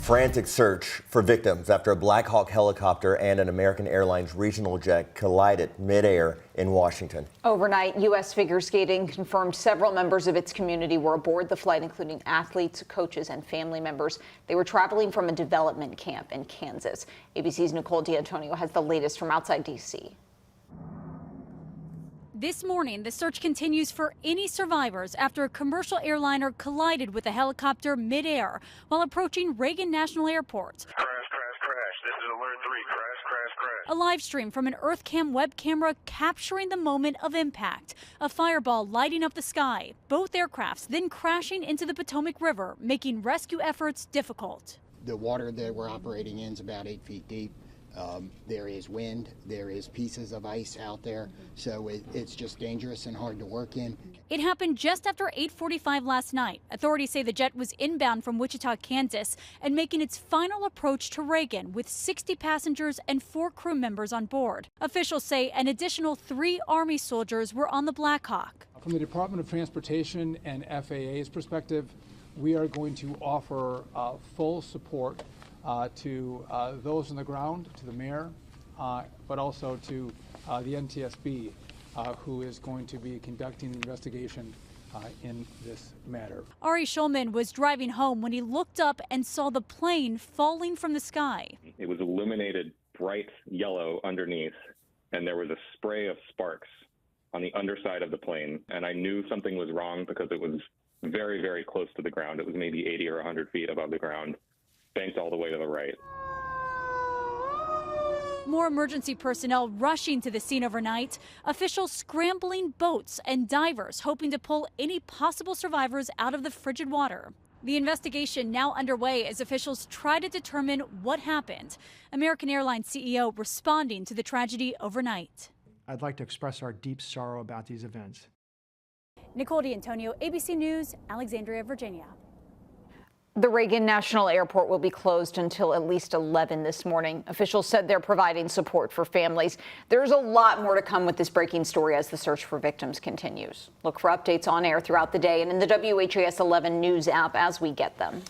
Frantic search for victims after a Black Hawk helicopter and an American Airlines regional jet collided midair in Washington. Overnight, U.S. figure skating confirmed several members of its community were aboard the flight, including athletes, coaches, and family members. They were traveling from a development camp in Kansas. ABC's Nicole D'Antonio has the latest from outside D.C. This morning, the search continues for any survivors after a commercial airliner collided with a helicopter midair while approaching Reagan National Airport. Crash. This is Alert 3. Crash. A live stream from an EarthCam web camera capturing the moment of impact. A fireball lighting up the sky. Both aircrafts then crashing into the Potomac River, making rescue efforts difficult. The water that we're operating in is about 8 feet deep. There is wind, there is pieces of ice out there, so it's just dangerous and hard to work in. It happened just after 8:45 last night. Authorities say the jet was inbound from Wichita, Kansas, and making its final approach to Reagan with 60 passengers and 4 crew members on board. Officials say an additional 3 Army soldiers were on the Black Hawk. From the Department of Transportation and FAA's perspective, we are going to offer full support to those on the ground, to the mayor, but also to the NTSB, who is going to be conducting the investigation in this matter. Ari Schulman was driving home when he looked up and saw the plane falling from the sky. It was illuminated bright yellow underneath, and there was a spray of sparks on the underside of the plane. And I knew something was wrong because it was very, very close to the ground. It was maybe 80 or 100 feet above the ground. Banked all the way to the right. More emergency personnel rushing to the scene overnight. Officials scrambling boats and divers hoping to pull any possible survivors out of the frigid water. The investigation now underway as officials try to determine what happened. American Airlines CEO responding to the tragedy overnight. I'd like to express our deep sorrow about these events. Nicole D'Antonio, ABC News, Alexandria, Virginia. The Reagan National Airport will be closed until at least 11 this morning. Officials said they're providing support for families. There's a lot more to come with this breaking story as the search for victims continues. Look for updates on air throughout the day and in the WHAS 11 News app as we get them.